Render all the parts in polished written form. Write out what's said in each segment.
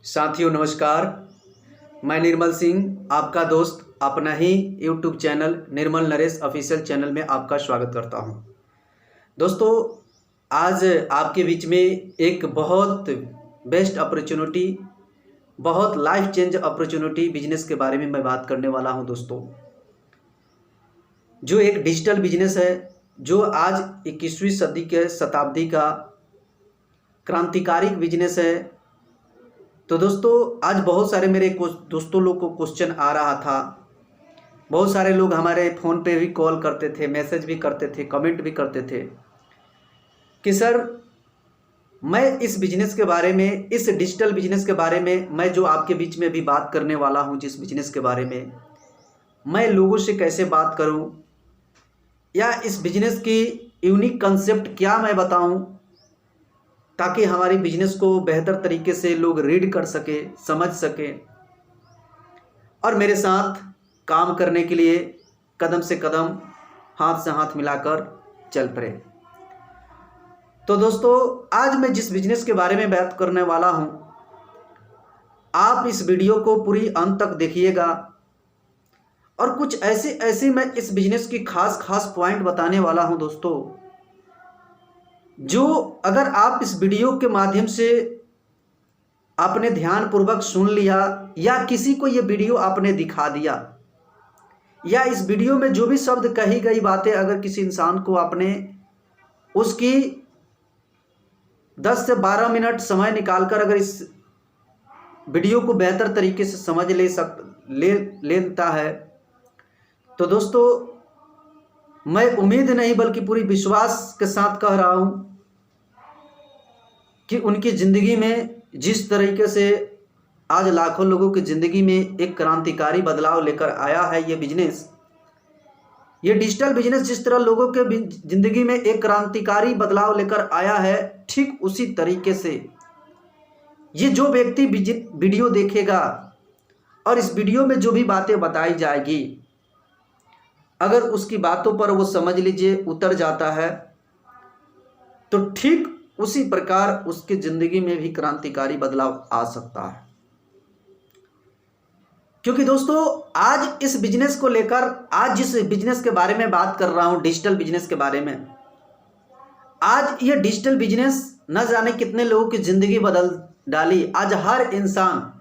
साथियों नमस्कार। मैं निर्मल सिंह, आपका दोस्त, अपना ही यूट्यूब चैनल निर्मल नरेश ऑफिशियल चैनल में आपका स्वागत करता हूं। दोस्तों, आज आपके बीच में एक बहुत बेस्ट अपॉर्चुनिटी, बहुत लाइफ चेंज अपॉर्चुनिटी बिजनेस के बारे में मैं बात करने वाला हूं। दोस्तों, जो एक डिजिटल बिजनेस है, जो आज 21वीं सदी के शताब्दी का क्रांतिकारी बिजनेस है। तो दोस्तों, आज बहुत सारे मेरे दोस्तों लोग को क्वेश्चन आ रहा था। बहुत सारे लोग हमारे फ़ोन पे भी कॉल करते थे, मैसेज भी करते थे, कमेंट भी करते थे कि सर मैं इस बिज़नेस के बारे में, इस डिजिटल बिजनेस के बारे में, मैं जो आपके बीच में भी बात करने वाला हूं, जिस बिज़नेस के बारे में, मैं लोगों से कैसे बात करूं, या इस बिज़नेस की यूनिक कंसेप्ट क्या मैं बताऊं, ताकि हमारी बिजनेस को बेहतर तरीके से लोग रीड कर सके, समझ सके और मेरे साथ काम करने के लिए कदम से कदम, हाथ से हाथ मिलाकर चल पड़े। तो दोस्तों, आज मैं जिस बिजनेस के बारे में बात करने वाला हूं, आप इस वीडियो को पूरी अंत तक देखिएगा और कुछ ऐसे मैं इस बिजनेस की खास पॉइंट बताने वाला हूं दोस्तों, जो अगर आप इस वीडियो के माध्यम से आपने ध्यानपूर्वक सुन लिया, या किसी को ये वीडियो आपने दिखा दिया, या इस वीडियो में जो भी शब्द कही गई बातें अगर किसी इंसान को आपने उसकी 10 से 12 मिनट समय निकालकर अगर इस वीडियो को बेहतर तरीके से समझ लेता है, तो दोस्तों मैं उम्मीद नहीं बल्कि पूरी विश्वास के साथ कह रहा हूं कि उनकी ज़िंदगी में जिस तरीके से आज लाखों लोगों की ज़िंदगी में एक क्रांतिकारी बदलाव लेकर आया है ये बिजनेस, ये डिजिटल बिजनेस जिस तरह लोगों के ज़िंदगी में एक क्रांतिकारी बदलाव लेकर आया है, ठीक उसी तरीके से ये जो व्यक्ति वीडियो देखेगा और इस वीडियो में जो भी बातें बताई जाएगी, अगर उसकी बातों पर वो समझ लीजिए उतर जाता है, तो ठीक उसी प्रकार उसकी ज़िंदगी में भी क्रांतिकारी बदलाव आ सकता है। क्योंकि दोस्तों, आज इस बिजनेस को लेकर, आज जिस बिजनेस के बारे में बात कर रहा हूं, डिजिटल बिजनेस के बारे में, आज ये डिजिटल बिजनेस न जाने कितने लोगों की ज़िंदगी बदल डाली। आज हर इंसान,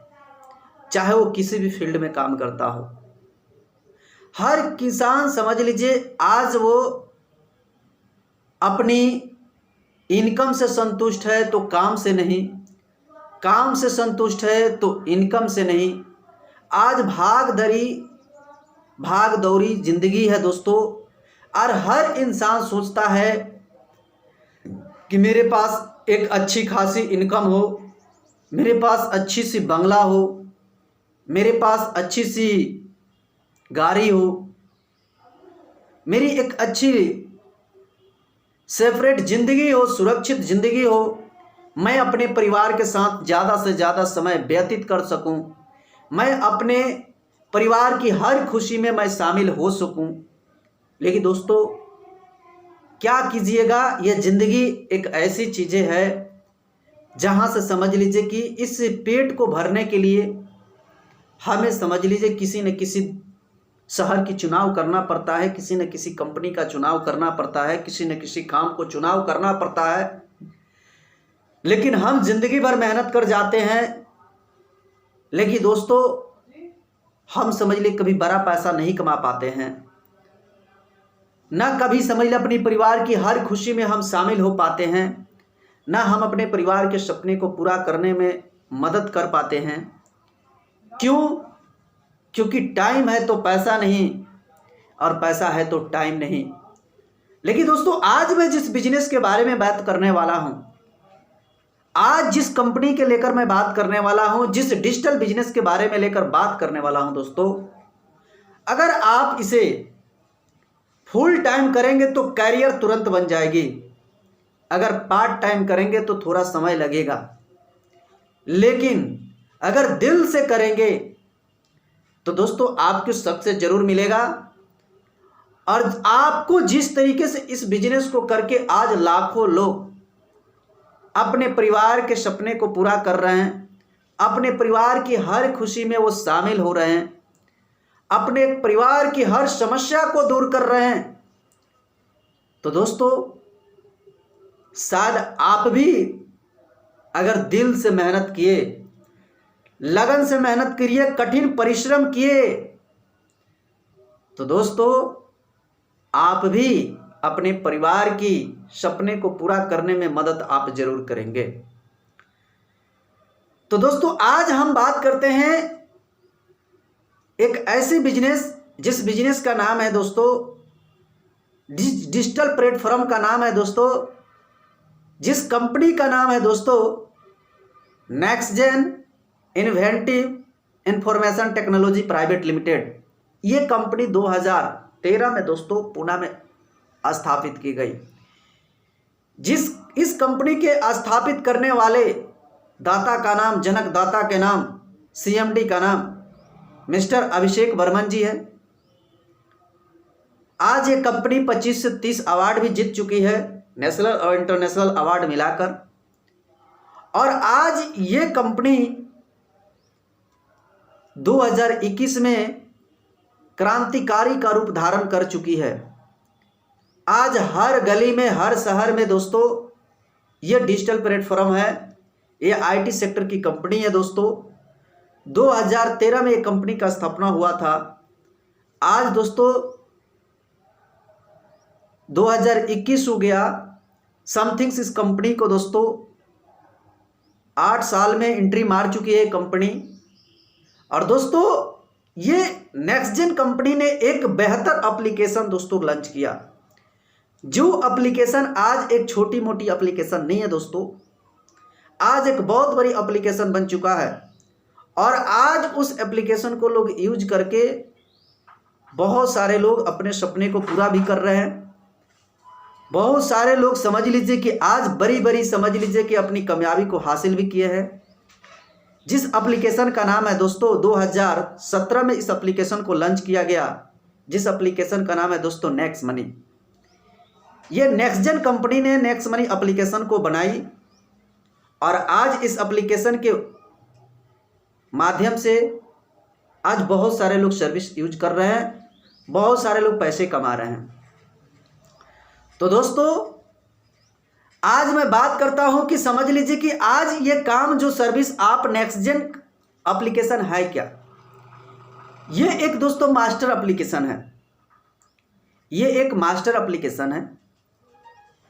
चाहे वो किसी भी फील्ड में काम करता हो, हर किसान समझ लीजिए आज वो अपनी इनकम से संतुष्ट है तो काम से नहीं, काम से संतुष्ट है तो इनकम से नहीं। आज भाग दौड़ी जिंदगी है दोस्तों, और हर इंसान सोचता है कि मेरे पास एक अच्छी खासी इनकम हो, मेरे पास अच्छी सी बंगला हो, मेरे पास अच्छी सी गाड़ी हो, मेरी एक अच्छी सेपरेट ज़िंदगी हो, सुरक्षित ज़िंदगी हो, मैं अपने परिवार के साथ ज़्यादा से ज़्यादा समय व्यतीत कर सकूं, मैं अपने परिवार की हर खुशी में मैं शामिल हो सकूं। लेकिन दोस्तों, क्या कीजिएगा, यह ज़िंदगी एक ऐसी चीज़ें है जहां से समझ लीजिए कि इस पेट को भरने के लिए हमें समझ लीजिए किसी न किसी शहर की चुनाव करना पड़ता है, किसी न किसी कंपनी का चुनाव करना पड़ता है, किसी न किसी काम को चुनाव करना पड़ता है। लेकिन हम जिंदगी भर मेहनत कर जाते हैं, लेकिन दोस्तों हम समझ ले कभी बड़ा पैसा नहीं कमा पाते हैं, ना कभी समझ ले अपनी परिवार की हर खुशी में हम शामिल हो पाते हैं, ना हम अपने परिवार के सपने को पूरा करने में मदद कर पाते हैं। क्यों? क्योंकि टाइम है तो पैसा नहीं, और पैसा है तो टाइम नहीं। लेकिन दोस्तों, आज मैं जिस बिजनेस के बारे में बात करने वाला हूं, आज जिस कंपनी के लेकर मैं बात करने वाला हूं, जिस डिजिटल बिजनेस के बारे में लेकर बात करने वाला हूं दोस्तों, अगर आप इसे फुल टाइम करेंगे तो कैरियर तुरंत बन जाएगी। अगर पार्ट टाइम करेंगे तो थोड़ा समय लगेगा, लेकिन अगर दिल से करेंगे तो दोस्तों आपको सक्सेस जरूर मिलेगा। और आपको जिस तरीके से इस बिजनेस को करके आज लाखों लोग अपने परिवार के सपने को पूरा कर रहे हैं, अपने परिवार की हर खुशी में वो शामिल हो रहे हैं, अपने परिवार की हर समस्या को दूर कर रहे हैं। तो दोस्तों, शायद आप भी अगर दिल से मेहनत किए, लगन से मेहनत करिए, कठिन परिश्रम किए, तो दोस्तों आप भी अपने परिवार की सपने को पूरा करने में मदद आप जरूर करेंगे। तो दोस्तों, आज हम बात करते हैं एक ऐसी बिजनेस, जिस बिजनेस का नाम है दोस्तों, डिजिटल प्लेटफॉर्म का नाम है दोस्तों, जिस कंपनी का नाम है दोस्तों NextGen inventive information technology private limited. ये कंपनी 2013 में दोस्तों पुणे में स्थापित की गई। इस कंपनी के स्थापित करने वाले दाता का नाम, जनक दाता के नाम, सीएमडी का नाम मिस्टर अभिषेक बर्मन जी है। आज ये कंपनी 25 से 30 अवार्ड भी जीत चुकी है, नेशनल और इंटरनेशनल अवार्ड मिलाकर। और आज ये कंपनी 2021 में क्रांतिकारी का रूप धारण कर चुकी है। आज हर गली में, हर शहर में दोस्तों ये डिजिटल प्लेटफॉर्म है। ये आईटी सेक्टर की कंपनी है दोस्तों। 2013 में ये कंपनी का स्थापना हुआ था। आज दोस्तों 2021 हो गया। समथिंग्स इस कंपनी को दोस्तों 8 साल में एंट्री मार चुकी है कंपनी। और दोस्तों ये नेक्स्टजेन कंपनी ने एक बेहतर एप्लीकेशन दोस्तों लॉन्च किया। जो एप्लीकेशन आज एक छोटी मोटी एप्लीकेशन नहीं है दोस्तों, आज एक बहुत बड़ी एप्लीकेशन बन चुका है। और आज उस एप्लीकेशन को लोग यूज करके बहुत सारे लोग अपने सपने को पूरा भी कर रहे हैं। बहुत सारे लोग समझ लीजिए कि आज बड़ी समझ लीजिए कि अपनी कामयाबी को हासिल भी किए हैं। जिस एप्लीकेशन का नाम है दोस्तों 2017 में इस एप्लीकेशन को लॉन्च किया गया, जिस एप्लीकेशन का नाम है दोस्तों नेक्स्ट मनी। ये नेक्स्टजेन कंपनी ने नेक्स्ट मनी एप्लीकेशन को बनाई और आज इस एप्लीकेशन के माध्यम से आज बहुत सारे लोग सर्विस यूज कर रहे हैं, बहुत सारे लोग पैसे कमा रहे हैं। तो दोस्तों आज मैं बात करता हूं कि समझ लीजिए कि आज ये काम जो सर्विस आप नेक्स्टजेन एप्लीकेशन है क्या, ये एक दोस्तों मास्टर एप्लीकेशन है। ये एक मास्टर एप्लीकेशन है।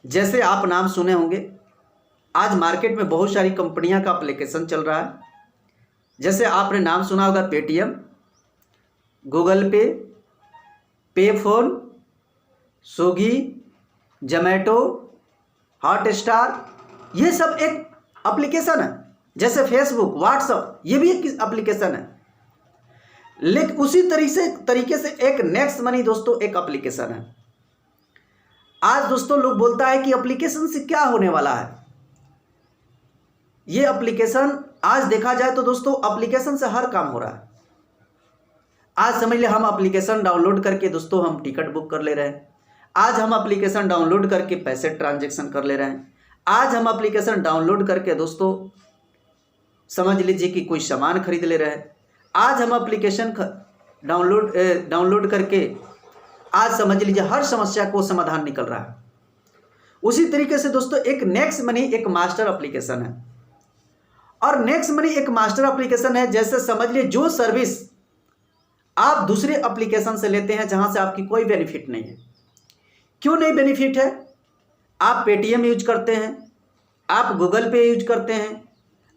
जैसे आप नाम सुने होंगे, आज मार्केट में बहुत सारी कंपनियां का एप्लीकेशन चल रहा है। जैसे आपने नाम सुना होगा पेटीएम, गूगल पे, पेफोन, स्विगी, जोमैटो, हॉटस्टार, ये सब एक एप्लीकेशन है। जैसे फेसबुक, व्हाट्सएप, ये भी एक एप्लीकेशन है। लेकिन उसी तरीके से एक नेक्स्ट मनी दोस्तों एक एप्लीकेशन है। आज दोस्तों लोग बोलता है कि एप्लीकेशन से क्या होने वाला है। ये एप्लीकेशन आज देखा जाए तो दोस्तों एप्लीकेशन से हर काम हो रहा है। आज समझ ले हम एप्लीकेशन डाउनलोड करके दोस्तों हम टिकट बुक कर ले रहे हैं। आज हम एप्लीकेशन डाउनलोड करके पैसे ट्रांजैक्शन कर ले रहे हैं। आज हम एप्लीकेशन डाउनलोड करके दोस्तों समझ लीजिए कि कोई सामान खरीद ले रहे हैं। आज हम एप्लीकेशन डाउनलोड करके आज समझ लीजिए हर समस्या को समाधान निकल रहा है। उसी तरीके से दोस्तों एक नेक्स्ट मनी एक मास्टर एप्लीकेशन है। और नेक्स्ट मनी एक मास्टर एप्लीकेशन है, जैसे समझ लीजिए जो सर्विस आप दूसरे एप्लीकेशन से लेते हैं जहां से आपकी कोई बेनिफिट नहीं है। क्यों नहीं बेनिफिट है? आप पेटीएम यूज करते हैं, आप गूगल पे यूज करते हैं,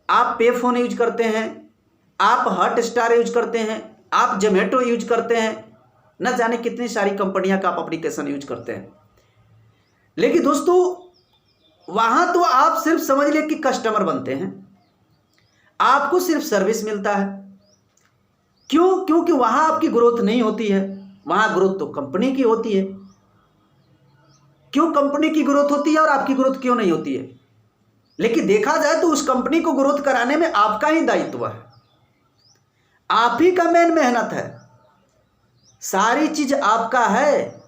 आप पे फोन यूज करते हैं, आप हॉटस्टार यूज करते हैं, आप जोमैटो यूज करते हैं, न जाने कितनी सारी कंपनियां का आप एप्लीकेशन यूज करते हैं। लेकिन दोस्तों वहां तो आप सिर्फ समझ लिए कि कस्टमर बनते हैं, आपको सिर्फ सर्विस मिलता है। क्यों? क्योंकि वहां आपकी ग्रोथ नहीं होती है। वहां ग्रोथ तो कंपनी की होती है। क्यों कंपनी की ग्रोथ होती है और आपकी ग्रोथ क्यों नहीं होती है? लेकिन देखा जाए तो उस कंपनी को ग्रोथ कराने में आपका ही दायित्व है, आप ही का मेन मेहनत है, सारी चीज आपका है।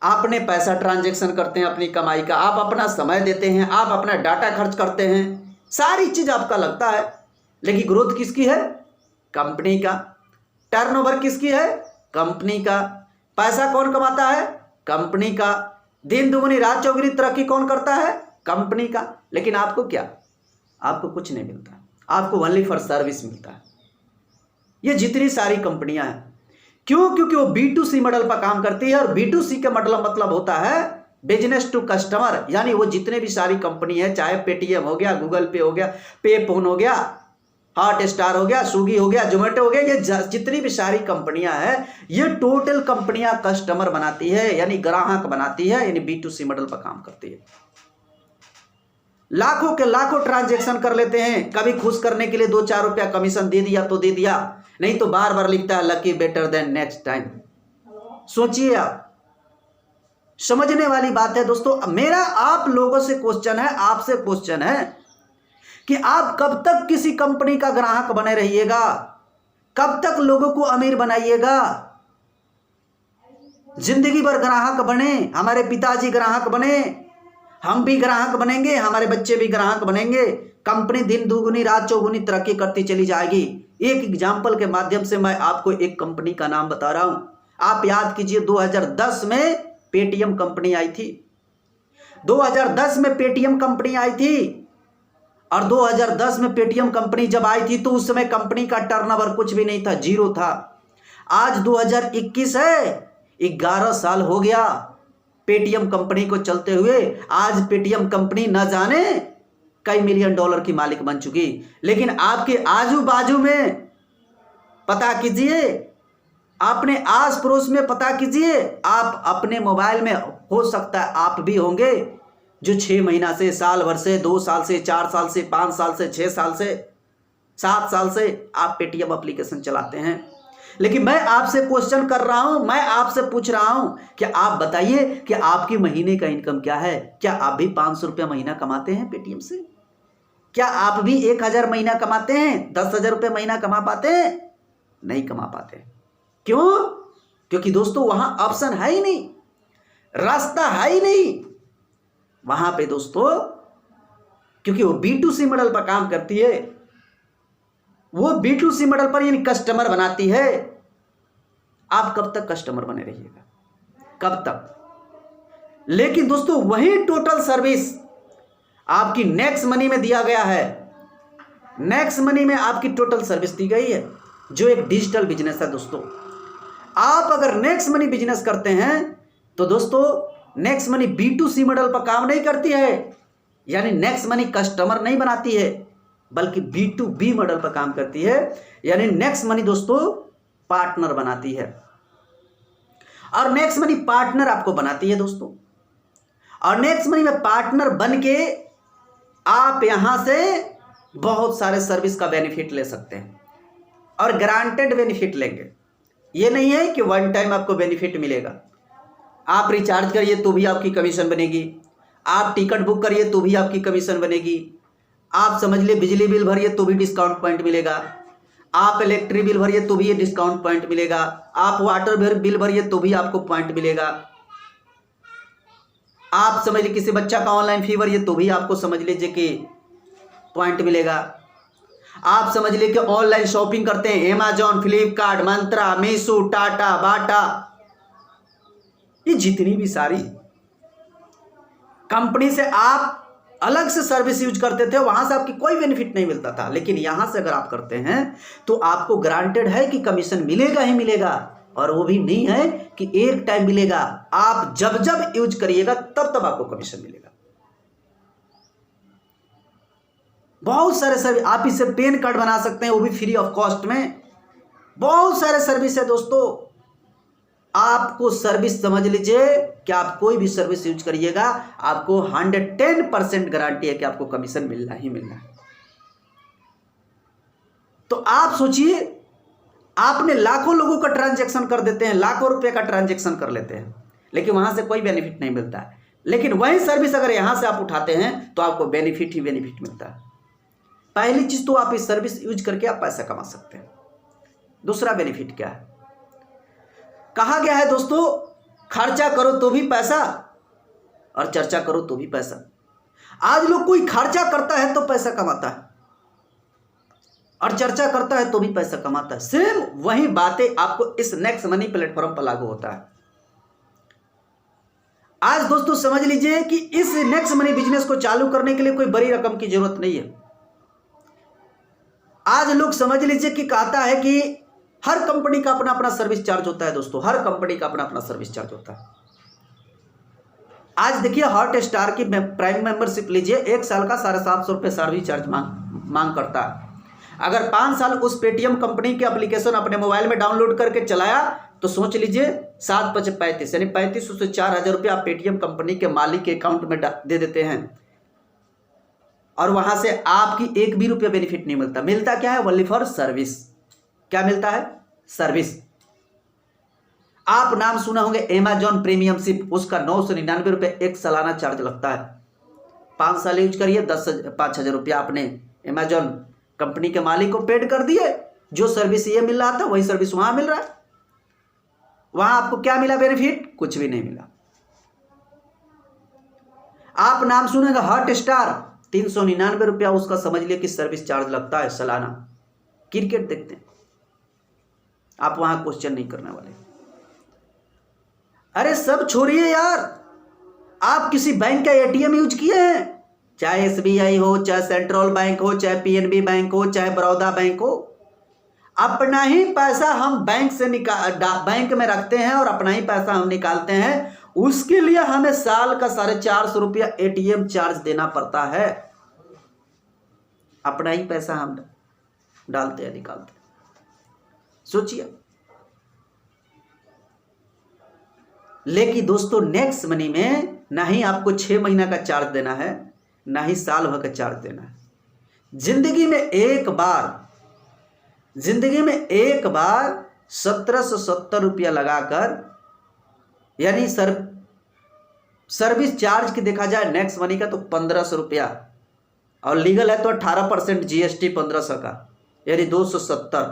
आपने पैसा ट्रांजैक्शन करते हैं अपनी कमाई का, आप अपना समय देते हैं, आप अपना डाटा खर्च करते हैं, सारी चीज आपका लगता है। लेकिन ग्रोथ किसकी है? कंपनी का। टर्नओवर किसकी है? कंपनी का। पैसा कौन कमाता है? कंपनी का। दिन दुगनी रात चौगुनी तरक्की कौन करता है? कंपनी का। लेकिन आपको क्या? आपको कुछ नहीं मिलता, आपको ओनली फॉर सर्विस मिलता है। ये जितनी सारी कंपनियां हैं, क्यों? क्योंकि वो B2C मॉडल पर काम करती है, और B2C का मतलब होता है बिजनेस टू कस्टमर। यानी वो जितने भी सारी कंपनी है, चाहे पेटीएम हो गया, गूगल पे हो गया, पे फोन हो गया, हॉट स्टार हो गया, स्विगी हो गया, जोमेटो हो गया, ये जितनी भी सारी कंपनियां हैं, ये टोटल कंपनियां कस्टमर बनाती है, यानी ग्राहक बनाती है, यानी B2C मॉडल पर काम करती है। लाखों के लाखों ट्रांजैक्शन कर लेते हैं, कभी खुश करने के लिए 2-4 रुपया कमीशन दे दिया तो दे दिया, नहीं तो बार बार लिखता है lucky better than next time. सोचिए आप, समझने वाली बात है दोस्तों। मेरा आप लोगों से क्वेश्चन है, आपसे क्वेश्चन है कि आप कब तक किसी कंपनी का ग्राहक बने रहिएगा? कब तक लोगों को अमीर बनाइएगा? जिंदगी भर ग्राहक बने, हमारे पिताजी ग्राहक बने, हम भी ग्राहक बनेंगे, हमारे बच्चे भी ग्राहक बनेंगे, कंपनी दिन दुगुनी रात चौगुनी तरक्की करती चली जाएगी। एक एग्जाम्पल के माध्यम से मैं आपको एक कंपनी का नाम बता रहा हूं। आप याद कीजिए, 2010 में पेटीएम कंपनी आई थी। 2010 में पेटीएम कंपनी आई थी, और 2010 में पेटीएम कंपनी जब आई थी तो उस समय कंपनी का टर्नओवर कुछ भी नहीं था, जीरो था। आज 2021 है, 11 साल हो गया पेटीएम कंपनी को चलते हुए। आज पेटीएम कंपनी न जाने कई मिलियन डॉलर की मालिक बन चुकी। लेकिन आपके आजू बाजू में पता कीजिए, अपने आस पड़ोस में पता कीजिए, आप अपने मोबाइल में हो सकता है आप भी होंगे जो 6 महीना से, साल भर से, 2 साल से, 4 साल से, 5 साल से, 6 साल से, 7 साल से आप पेटीएम एप्लीकेशन चलाते हैं। लेकिन मैं आपसे क्वेश्चन कर रहा हूं, मैं आपसे पूछ रहा हूं कि आप बताइए कि आपकी महीने का इनकम क्या है? क्या आप भी 500 रुपया महीना कमाते हैं पेटीएम से? क्या आप भी 1000 महीना कमाते हैं? 10,000 रुपये महीना कमा पाते हैं? नहीं कमा पाते। क्यों? क्योंकि दोस्तों वहां ऑप्शन है ही नहीं, रास्ता है ही नहीं वहां पे दोस्तों, क्योंकि वो B2C मॉडल पर काम करती है। वो B2C मॉडल पर यानी कस्टमर बनाती है। आप कब तक कस्टमर बने रहिएगा? कब तक? लेकिन दोस्तों वही टोटल सर्विस आपकी नेक्स्ट मनी में दिया गया है। नेक्स्ट मनी में आपकी टोटल सर्विस दी गई है, जो एक डिजिटल बिजनेस है दोस्तों। आप अगर नेक्स्ट मनी बिजनेस करते हैं तो दोस्तों नेक्स्ट मनी B2C मॉडल पर काम नहीं करती है, यानी नेक्स्ट मनी कस्टमर नहीं बनाती है, बल्कि B2B मॉडल पर काम करती है, यानी नेक्स्ट मनी दोस्तों पार्टनर बनाती है। और नेक्स्ट मनी पार्टनर आपको बनाती है दोस्तों, और नेक्स्ट मनी में पार्टनर बन के आप यहां से बहुत सारे सर्विस का बेनिफिट ले सकते हैं, और ग्रांटेड बेनिफिट लेंगे। ये नहीं है कि वन टाइम आपको बेनिफिट मिलेगा। आप रिचार्ज करिए तो भी आपकी कमीशन बनेगी, आप टिकट बुक करिए तो भी आपकी कमीशन बनेगी, आप समझ लिए बिजली बिल भरिए तो भी डिस्काउंट पॉइंट मिलेगा, आप इलेक्ट्रिक बिल भरिए तो भी ये डिस्काउंट पॉइंट मिलेगा, आप वाटर बिल भरिए तो भी आपको पॉइंट मिलेगा, आप समझ लीजिए किसी बच्चा का ऑनलाइन फी भरिए तो भी आपको समझ लीजिए कि पॉइंट मिलेगा, आप समझ लीजिए कि ऑनलाइन शॉपिंग करते हैं, अमेजॉन, फ्लिपकार्ट, मंत्रा, मीशो, टाटा, बाटा, ये जितनी भी सारी कंपनी से आप अलग से सर्विस यूज करते थे, वहां से आपकी कोई बेनिफिट नहीं मिलता था। लेकिन यहां से अगर आप करते हैं तो आपको ग्रांटेड है कि कमीशन मिलेगा ही मिलेगा, और वो भी नहीं है कि एक टाइम मिलेगा, आप जब जब यूज करिएगा तब तब आपको कमीशन मिलेगा। बहुत सारे सर्विस, आप इससे पेन कार्ड बना सकते हैं, वो भी फ्री ऑफ कॉस्ट में। बहुत सारे सर्विस है दोस्तों, आपको सर्विस समझ लीजिए कि आप कोई भी सर्विस यूज करिएगा, आपको 110% गारंटी है कि आपको कमीशन मिलना ही मिलना है। तो आप सोचिए, आपने लाखों लोगों का ट्रांजैक्शन कर देते हैं, लाखों रुपए का ट्रांजैक्शन कर लेते हैं, लेकिन वहां से कोई बेनिफिट नहीं मिलता है। लेकिन वही सर्विस अगर यहां से आप उठाते हैं तो आपको बेनिफिट ही बेनिफिट मिलता है। पहली चीज तो आप इस सर्विस यूज करके आप पैसा कमा सकते हैं। दूसरा बेनिफिट क्या है? कहा गया है दोस्तों, खर्चा करो तो भी पैसा और चर्चा करो तो भी पैसा। आज लोग कोई खर्चा करता है तो पैसा कमाता है, और चर्चा करता है तो भी पैसा कमाता है। सेम वही बातें आपको इस नेक्स्ट मनी प्लेटफॉर्म पर लागू होता है। आज दोस्तों समझ लीजिए कि इस नेक्स्ट मनी बिजनेस को चालू करने के लिए कोई बड़ी रकम की जरूरत नहीं है। आज लोग समझ लीजिए कि कहता है कि हर कंपनी का अपना अपना सर्विस चार्ज होता है। दोस्तों हर कंपनी का अपना अपना सर्विस चार्ज होता है। आज देखिए हॉटस्टार की प्राइम मेंबरशिप लीजिए, 1 साल का 750 रुपये सर्विस चार्ज मांग करता है। अगर 5 साल उस पेटीएम कंपनी के एप्लीकेशन अपने मोबाइल में डाउनलोड करके चलाया तो सोच लीजिए 7 × 5 = 35, यानी 3500 से 4000 रुपये आप पेटीएम कंपनी के मालिक के अकाउंट में दे देते हैं और वहां से आपकी 1 भी रुपया बेनिफिट नहीं मिलता। मिलता क्या है? Only for service. क्या मिलता है? सर्विस। आप नाम सुना होंगे अमेजॉन प्रीमियमशिप, उसका 999 रुपये एक सालाना चार्ज लगता है। 5 साल यूज करिए, 5,000 रुपया आपने अमेजॉन कंपनी के मालिक को पेड कर दिए। जो सर्विस ये मिल रहा था वही सर्विस वहां मिल रहा है। वहां आपको क्या मिला बेनिफिट? कुछ भी नहीं मिला। आप नाम सुनेगा हॉटस्टार, 399 रुपया उसका समझ लिया कि सर्विस चार्ज लगता है सालाना। क्रिकेट देखते हैं, आप वहां क्वेश्चन नहीं करने वाले। अरे सब छोड़िए यार, आप किसी बैंक का एटीएम यूज किए हैं? चाहे एसबीआई हो, चाहे सेंट्रल बैंक हो, चाहे पीएनबी बैंक हो, चाहे बड़ौदा बैंक हो, अपना ही पैसा हम बैंक से बैंक में रखते हैं और अपना ही पैसा हम निकालते हैं। उसके लिए हमें साल का 450 रुपया एटीएम चार्ज देना पड़ता है। अपना ही पैसा हम डालते हैं, निकालते हैं। सोचिए। लेकिन दोस्तों नेक्स्ट मनी में ना ही आपको 6 महीना का चार्ज देना है, ना ही साल भर का चार्ज देना है। जिंदगी में एक बार 1770 रुपया लगाकर, यानी सर्विस चार्ज की देखा जाए नेक्स्ट मनी का तो 1500 रुपया, और लीगल है तो 18% जीएसटी 1500 का, यानी 270।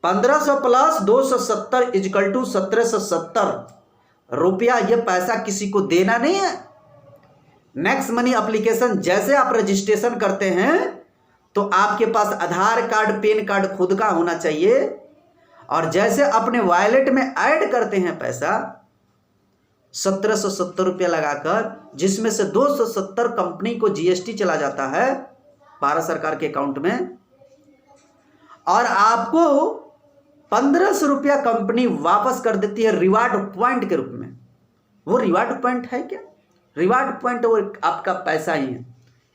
1500 प्लस 270 = 1770 रुपया। यह पैसा किसी को देना नहीं है। नेक्स्ट मनी एप्लीकेशन जैसे आप रजिस्ट्रेशन करते हैं तो आपके पास आधार कार्ड, पैन कार्ड खुद का होना चाहिए, और जैसे अपने वॉलेट में ऐड करते हैं पैसा 1770 रुपया लगाकर, जिसमें से 270 कंपनी को जीएसटी चला जाता है भारत सरकार के अकाउंट में, और आपको 1500 रुपया कंपनी वापस कर देती है रिवार्ड पॉइंट के रूप में। वो रिवार्ड पॉइंट है क्या? रिवार्ड पॉइंट वो आपका पैसा ही है।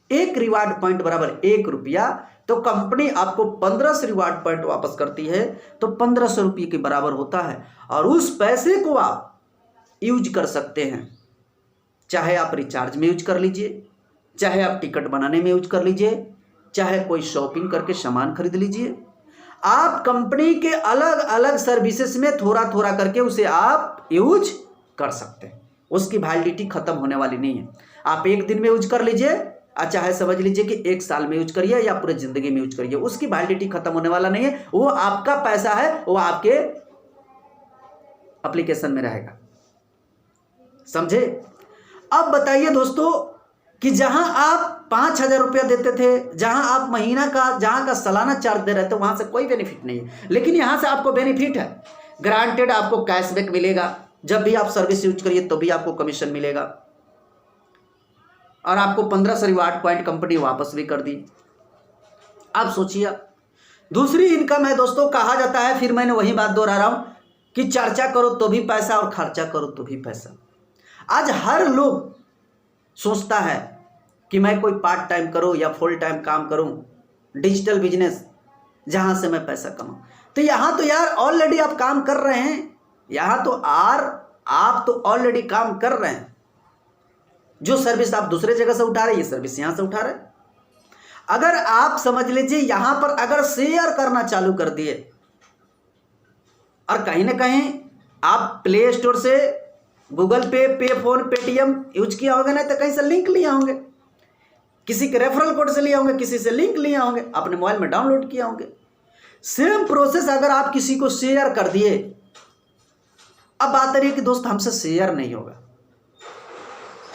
1 रिवार्ड पॉइंट बराबर 1 रुपया, तो कंपनी आपको 1500 रिवार्ड पॉइंट वापस करती है, तो 1500 रुपये के बराबर होता है। और उस पैसे को आप यूज कर सकते हैं, चाहे आप रिचार्ज में यूज कर लीजिए, चाहे आप टिकट बनाने में यूज कर लीजिए, चाहे कोई शॉपिंग करके सामान खरीद लीजिए। आप कंपनी के अलग अलग सर्विसेज में थोड़ा थोड़ा करके उसे आप यूज कर सकते हैं। उसकी वैलिडिटी खत्म होने वाली नहीं है। आप 1 दिन में यूज कर लीजिए, चाहे समझ लीजिए कि 1 साल में यूज करिए या पूरे जिंदगी में यूज करिए, उसकी वैलिडिटी खत्म होने वाला नहीं है। वो आपका पैसा है, वो आपके एप्लीकेशन में रहेगा। समझे? अब बताइए दोस्तों कि जहां आप 5000 रुपया देते थे, जहां आप महीना का, जहां का सालाना चार्ज दे रहे थे, वहां से कोई बेनिफिट नहीं है। लेकिन यहां से आपको बेनिफिट है। ग्रांटेड आपको कैशबैक मिलेगा, जब भी आप सर्विस यूज करिए तो भी आपको कमीशन मिलेगा, और आपको 1500 रिवार्ड पॉइंट कंपनी वापस भी कर दी। आप सोचिए, दूसरी इनकम है दोस्तों। कहा जाता है, फिर मैंने वही बात दोहरा रहा हूं कि चर्चा करो तो भी पैसा और खर्चा करो तो भी पैसा। आज हर लोग सोचता है कि मैं कोई पार्ट टाइम करूं या फुल टाइम काम करूं, डिजिटल बिजनेस, जहां से मैं पैसा कमाऊं। तो यहां तो यार ऑलरेडी आप काम कर रहे हैं, यहां तो आप तो ऑलरेडी काम कर रहे हैं। जो सर्विस आप दूसरे जगह से उठा रहे हैं, ये सर्विस यहां से उठा रहे हैं। अगर आप समझ लीजिए यहां पर अगर शेयर करना चालू कर दिए, और कहीं ना कहीं आप प्ले स्टोर से गूगल पे, पे फोन, पेटीएम यूज किया होगा, नहीं तो कहीं से लिंक लिए होंगे, किसी के रेफरल कोड से लिए होंगे, किसी से लिंक लिए होंगे, अपने मोबाइल में डाउनलोड किया होंगे। सेम प्रोसेस अगर आप किसी को शेयर कर दिए, अब बात रही है कि दोस्त हमसे शेयर नहीं होगा।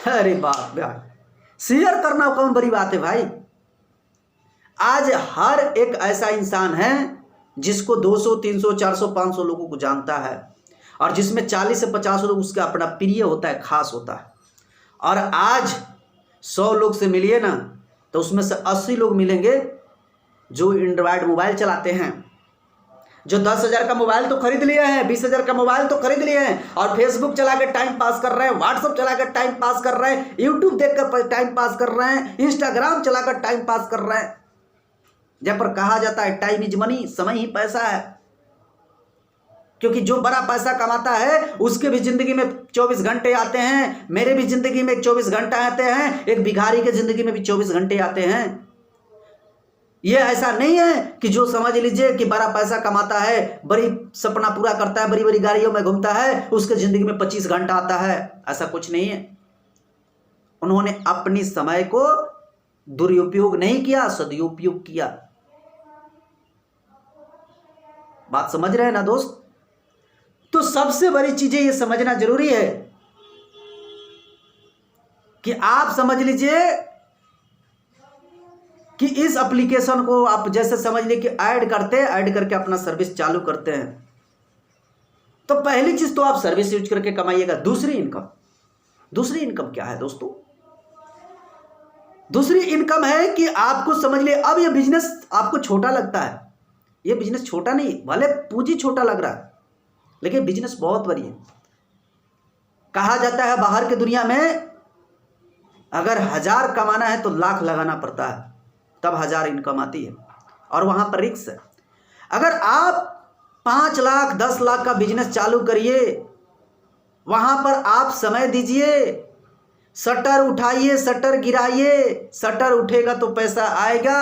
अरे बाप यार, शेयर करना कौन बड़ी बात है भाई। आज हर एक ऐसा इंसान है जिसको 200, 300, 400, 500 लोगों को जानता है, और जिसमें 40 से 50 लोग उसका अपना प्रिय होता है, खास होता है। और आज 100 लोग से मिलिए ना, तो उसमें से 80 लोग मिलेंगे जो एंड्रॉयड मोबाइल चलाते हैं, जो 10,000 का मोबाइल तो खरीद लिए हैं, 20,000 का मोबाइल तो खरीद लिए हैं, और फेसबुक चला के टाइम पास कर रहे हैं, व्हाट्सअप चला कर टाइम पास कर रहे हैं, यूट्यूब देखकर टाइम पास कर रहे हैं, इंस्टाग्राम चलाकर टाइम पास कर रहे हैं। जब पर कहा जाता है टाइम इज मनी, समय ही पैसा है, क्योंकि जो बड़ा पैसा कमाता है उसके भी जिंदगी में 24 घंटे आते हैं, मेरे भी जिंदगी में 24 घंटे आते हैं, एक भिखारी के जिंदगी में भी 24 घंटे आते हैं। ये ऐसा नहीं है कि जो समझ लीजिए कि बड़ा पैसा कमाता है, बड़ी सपना पूरा करता है, बड़ी बड़ी गाड़ियों में घूमता है, उसके जिंदगी में 25 घंटा आता है, ऐसा कुछ नहीं है। उन्होंने अपनी समय को दुरुपयोग नहीं किया, सदुपयोग किया। बात समझ रहे हैं ना दोस्त? तो सबसे बड़ी चीजें ये समझना जरूरी है कि आप समझ लीजिए कि इस एप्लीकेशन को आप जैसे समझ लीजिए कि ऐड करके अपना सर्विस चालू करते हैं, तो पहली चीज तो आप सर्विस यूज करके कमाइएगा। दूसरी इनकम क्या है दोस्तों? दूसरी इनकम है कि आपको समझ लिए, अब ये बिजनेस आपको छोटा लगता है, ये बिजनेस छोटा नहीं, भले पूंजी छोटा लग रहा है, लेकिन बिजनेस बहुत बड़ी है। कहा जाता है बाहर की दुनिया में अगर 1000 कमाना है तो लाख लगाना पड़ता है, तब 1000 इनकम आती है, और वहां पर रिस्क है। अगर आप 5 लाख 10 लाख का बिजनेस चालू करिए, वहां पर आप समय दीजिए, शटर उठाइए, शटर गिराइए, शटर उठेगा तो पैसा आएगा,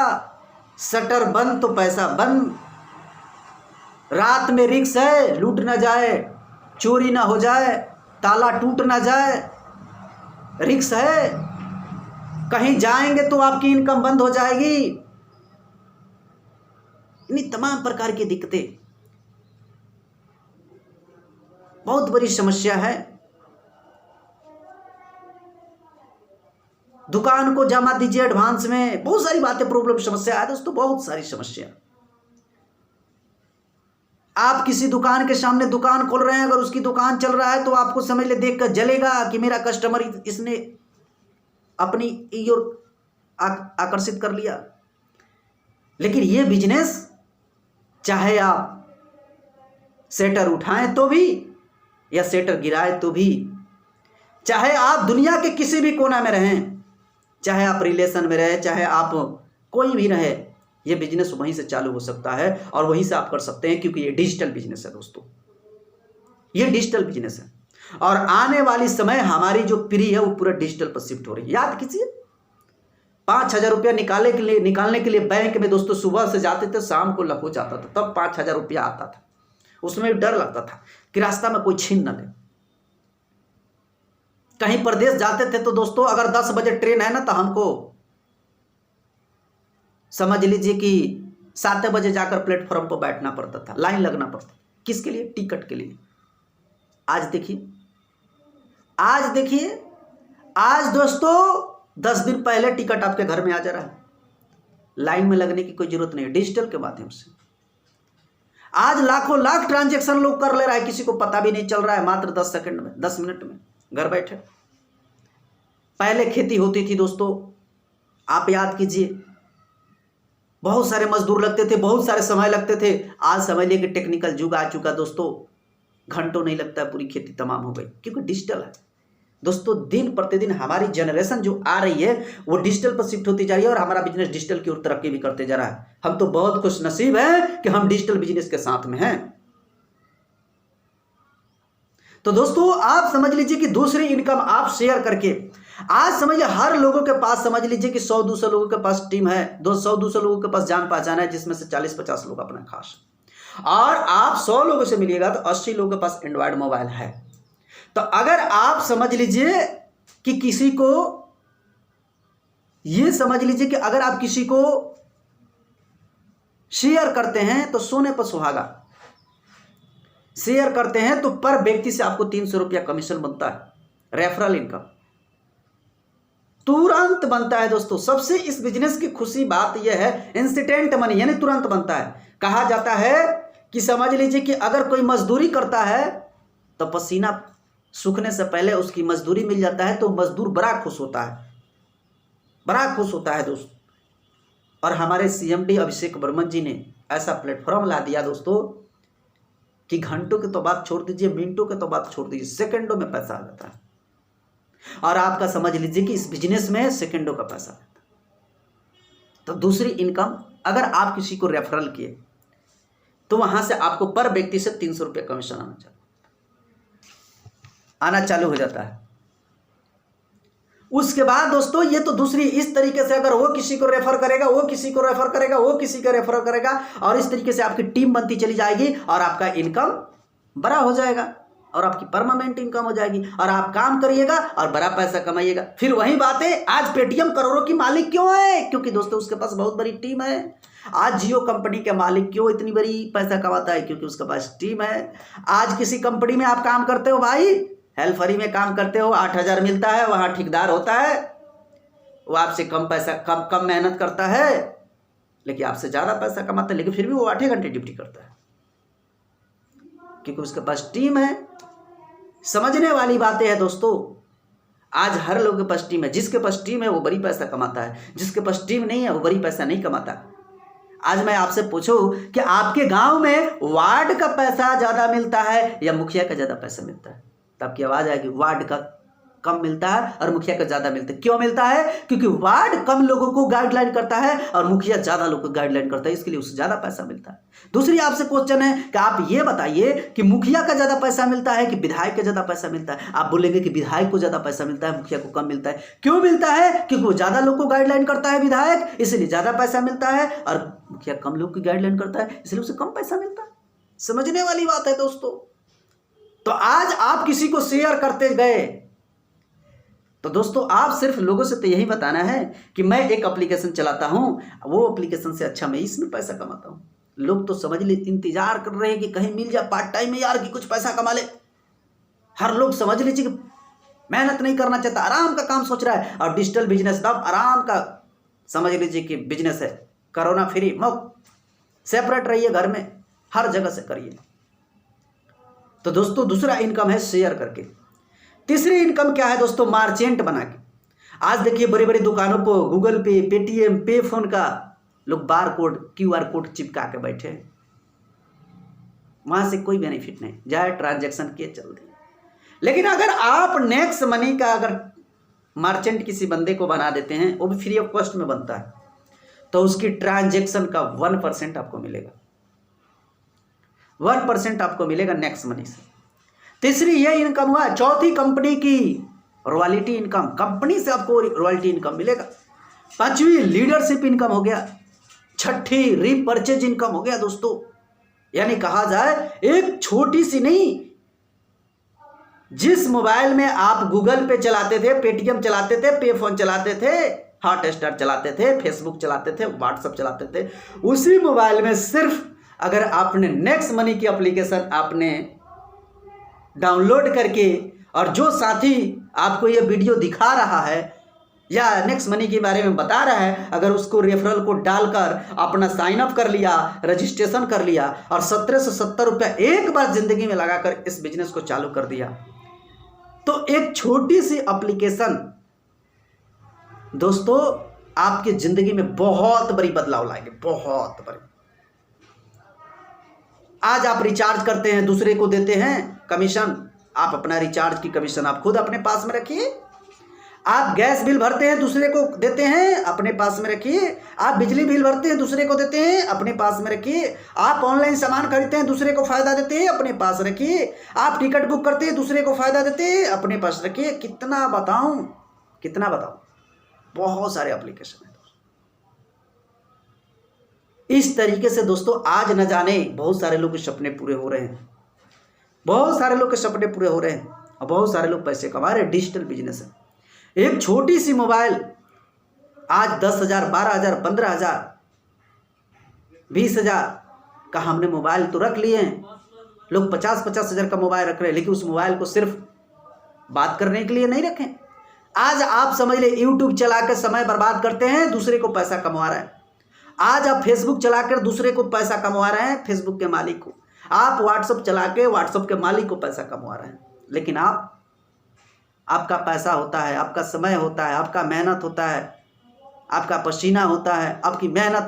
शटर बंद तो पैसा बंद। रात में रिस्क है, लूट ना जाए, चोरी ना हो जाए, ताला टूट ना जाए, रिस्क है। कहीं जाएंगे तो आपकी इनकम बंद हो जाएगी। इन्हीं तमाम प्रकार की दिक्कतें, बहुत बड़ी समस्या है। दुकान को जमा दीजिए एडवांस में, बहुत सारी बातें, प्रॉब्लम, समस्या है दोस्तों, बहुत सारी समस्या। आप किसी दुकान के सामने दुकान खोल रहे हैं, अगर उसकी दुकान चल रहा है तो आपको समझ ले देख कर जलेगा कि मेरा कस्टमर इसने अपनी ओर आकर्षित कर लिया। लेकिन ये बिजनेस, चाहे आप सेटर उठाएं तो भी या सेटर गिराएं तो भी, चाहे आप दुनिया के किसी भी कोना में रहें, चाहे आप रिलेशन में रहे, चाहे आप कोई भी रहे, ये बिजनेस वहीं से चालू हो सकता है और वहीं से आप कर सकते हैं, क्योंकि ये डिजिटल बिजनेस है दोस्तों, ये डिजिटल बिजनेस है। और आने वाली समय हमारी जो पीढ़ी है वो पूरा डिजिटल पर शिफ्ट हो रही है। याद कीजिए, 5,000 रुपया निकालने के लिए बैंक में दोस्तों सुबह से जाते थे, शाम को हो जाता था, तब 5,000 रुपया आता था। उसमें भी डर लगता था कि रास्ता में कोई छीन न ले। कहीं प्रदेश जाते थे तो दोस्तों अगर 10 बजे ट्रेन है ना, तो हमको समझ लीजिए कि 7 बजे जाकर प्लेटफॉर्म पर बैठना पड़ता था, लाइन लगना पड़ता। किसके लिए? टिकट के लिए। आज देखिए, आज दोस्तों 10 दिन पहले टिकट आपके घर में आ जा रहा है, लाइन में लगने की कोई जरूरत नहीं है, डिजिटल के माध्यम से। आज लाखों लाख ट्रांजैक्शन लोग कर ले रहा है, किसी को पता भी नहीं चल रहा है, मात्र 10 सेकंड में, 10 मिनट में घर बैठे। पहले खेती होती थी दोस्तों, आप याद कीजिए, बहुत सारे मजदूर लगते थे, बहुत सारे समय लगते थे। आज समझ लीजिए कि टेक्निकल युग आ चुका दोस्तों, घंटों नहीं लगता है, पूरी खेती तमाम हो गई, क्योंकि डिजिटल है दोस्तों। दिन प्रतिदिन हमारी जनरेशन जो आ रही है वो डिजिटल पर शिफ्ट होती जा रही है, और हमारा बिजनेस डिजिटल की ओर तरक्की भी करते जा रहा है। हम तो बहुत खुश नसीब हैं कि हम डिजिटल बिजनेस के साथ में हैं। तो दोस्तों आप समझ लीजिए कि दूसरी इनकम आप शेयर करके, आज समझिए हर लोगों के पास समझ लीजिए कि 100-200 लोगों के पास टीम है, 200-200 लोगों के पास जान पहचान है, जिसमें से 40-50 लोग अपना खास। और आप 100 लोगों से मिलिएगा तो 80 लोगों के पास एंड्रॉयड मोबाइल है। तो अगर आप समझ लीजिए कि किसी को, ये समझ लीजिए कि अगर आप किसी को शेयर करते हैं तो सोने पर सुहागा, शेयर करते हैं तो पर व्यक्ति से आपको 300 रुपया कमीशन बनता है, रेफरल इनकम। तुरंत बनता है दोस्तों। सबसे इस बिजनेस की खुशी बात यह है, इंस्टेंट मनी यानी तुरंत बनता है। कहा जाता है कि समझ लीजिए कि अगर कोई मजदूरी करता है तो पसीना सूखने से पहले उसकी मजदूरी मिल जाता है तो मजदूर बड़ा खुश होता है, बड़ा खुश होता है दोस्तों। और हमारे CMD अभिषेक वर्मन जी ने ऐसा प्लेटफॉर्म ला दिया दोस्तों कि घंटों की तो बात छोड़ दीजिए, मिनटों की तो बात छोड़ दीजिए, सेकंडों में पैसा आ जाता है। और आपका समझ लीजिए कि इस बिजनेस में सेकंडों का पैसा आता है। तो दूसरी इनकम, अगर आप किसी को रेफरल किए तो वहां से आपको पर व्यक्ति से 300 रुपये कमीशन आना चालू हो जाता है। उसके बाद दोस्तों ये तो दूसरी, इस तरीके से अगर वो किसी को रेफर करेगा, वो किसी को रेफर करेगा, वो किसी को रेफर करेगा, और इस तरीके से आपकी टीम बनती चली जाएगी और आपका इनकम बड़ा हो जाएगा और आपकी परमानेंट इनकम हो जाएगी और आप काम करिएगा और बड़ा पैसा कमाइएगा। फिर वही बात है, आज पेटीएम करोड़ों की मालिक क्यों है? क्योंकि दोस्तों उसके पास बहुत बड़ी टीम है। आज जियो कंपनी के मालिक क्यों इतनी बड़ी पैसा कमाता है? क्योंकि उसके पास टीम है। आज किसी कंपनी में आप काम करते हो भाई, हेल्फरी में काम करते हो, 8,000 मिलता है, वहां ठेकेदार होता है, वो आपसे कम पैसा कम मेहनत करता है लेकिन आपसे ज्यादा पैसा कमाता है, लेकिन फिर भी वो 8 घंटे ड्यूटी करता है क्योंकि उसके पास टीम है। समझने वाली बातें हैं दोस्तों। आज हर लोग के पास टीम है, जिसके पास टीम है वो बड़ी पैसा कमाता है, जिसके पास टीम नहीं है वो बड़ी पैसा नहीं कमाता। आज मैं आपसे पूछूं कि आपके गांव में वार्ड का पैसा ज्यादा मिलता है या मुखिया का ज्यादा पैसा मिलता है? तो आपकी आवाज आएगी, वार्ड का कम मिलता है और मुखिया का ज्यादा मिलता है। क्यों मिलता है? क्योंकि वार्ड कम लोगों को गाइडलाइन करता है और मुखिया ज्यादा लोगों को गाइडलाइन करता है, इसके लिए उससे ज्यादा पैसा मिलता है। दूसरी आपसे क्वेश्चन है कि आप ये बताइए कि मुखिया का ज्यादा पैसा मिलता है कि विधायक का ज्यादा पैसा मिलता है? आप बोलेंगे कि विधायक को ज्यादा पैसा मिलता है, मुखिया को कम मिलता है। क्यों मिलता है? क्योंकि वो ज्यादा लोग को गाइडलाइन करता है विधायक, इसलिए ज्यादा पैसा मिलता है, और मुखिया कम लोग की गाइडलाइन करता है इसलिए उसे कम पैसा मिलता है। समझने वाली बात है दोस्तों। तो आज आप किसी को शेयर करते गए तो दोस्तों आप सिर्फ लोगों से तो यही बताना है कि मैं एक एप्लीकेशन चलाता हूं, वो एप्लीकेशन से अच्छा मैं इसमें पैसा कमाता हूं। लोग तो समझ ले इंतजार कर रहे हैं कि कहीं मिल जाए पार्ट टाइम में यार कि कुछ पैसा कमा ले। हर लोग समझ लीजिए कि मेहनत नहीं करना चाहता, आराम का काम सोच रहा है। और डिजिटल बिजनेस तब आराम का समझ लीजिए कि बिजनेस है, कोरोना फ्री, मुफ्त, सेपरेट रहिए घर में, हर जगह से करिए। तो दोस्तों दूसरा इनकम है शेयर करके। तीसरी इनकम क्या है दोस्तों? मार्चेंट बना के। आज देखिए बड़ी बड़ी दुकानों को गूगल पे, पेटीएम, पे फोन का लोग बार कोड, QR कोड चिपका के बैठे हैं, वहां से कोई बेनिफिट नहीं, जाए ट्रांजैक्शन किए चल दे। लेकिन अगर आप नेक्स्ट मनी का अगर मार्चेंट किसी बंदे को बना देते हैं, वो भी फ्री ऑफ कॉस्ट में बनता है, तो उसकी ट्रांजैक्शन का 1% आपको मिलेगा, 1% आपको मिलेगा नेक्स्ट मनी से। तीसरी ये इनकम हुआ। चौथी कंपनी की रॉयल्टी इनकम, कंपनी से आपको रॉयल्टी इनकम मिलेगा। पांचवी लीडरशिप इनकम हो गया। छठी रीपरचेज इनकम हो गया दोस्तों। यानी कहा जाए एक छोटी सी नहीं, जिस मोबाइल में आप गूगल पे चलाते थे, पेटीएम चलाते थे, पे फोन चलाते थे, हॉटस्टार चलाते थे, फेसबुक चलाते थे, व्हाट्सएप चलाते थे, उसी मोबाइल में सिर्फ अगर आपने नेक्स्ट मनी की एप्लीकेशन आपने डाउनलोड करके, और जो साथी आपको ये वीडियो दिखा रहा है या नेक्स्ट मनी के बारे में बता रहा है, अगर उसको रेफरल कोड डालकर अपना साइन अप कर लिया, रजिस्ट्रेशन कर लिया और 1770 रुपया एक बार जिंदगी में लगाकर इस बिजनेस को चालू कर दिया, तो एक छोटी सी एप्लीकेशन दोस्तों आपकी जिंदगी में बहुत बड़ी बदलाव लाएंगे, बहुत बड़ी। आज आप रिचार्ज करते हैं, दूसरे को देते हैं कमीशन, आप अपना रिचार्ज की कमीशन आप खुद अपने पास में रखिए। आप गैस बिल भरते हैं, दूसरे को देते हैं, अपने पास में रखिए। आप बिजली बिल भरते हैं, दूसरे को देते हैं, अपने पास में रखिए। आप ऑनलाइन सामान खरीदते हैं, दूसरे को फायदा देते हैं, अपने पास रखिए। आप टिकट बुक करते हैं, दूसरे को फायदा देते हैं, अपने पास रखिए। कितना बताऊं, कितना बताऊं, बहुत सारे एप्लीकेशन है। इस तरीके से दोस्तों आज न जाने बहुत सारे लोग के सपने पूरे हो रहे हैं, बहुत सारे लोग के सपने पूरे हो रहे हैं और बहुत सारे लोग पैसे कमा रहे हैं। डिजिटल बिजनेस है। एक छोटी सी मोबाइल आज 10,000, 12,000, 15,000, 20,000 का हमने मोबाइल तो रख लिए हैं। लोग 50,000 का मोबाइल रख रहे हैं, लेकिन उस मोबाइल को सिर्फ बात करने के लिए नहीं रखें, आज आप समझ ले यूट्यूब चला कर समय बर्बाद करते हैं, दूसरे को पैसा कमा रहे हैं। आज आप फेसबुक चलाकर दूसरे को पैसा कमा रहे हैं, फेसबुक के मालिक को। आप व्हाट्सएप चला के व्हाट्सएप के मालिक को पैसा कमा रहे हैं। लेकिन आपका पैसा होता है, आपका समय होता है, आपका मेहनत होता है, आपका पसीना होता है, आपकी मेहनत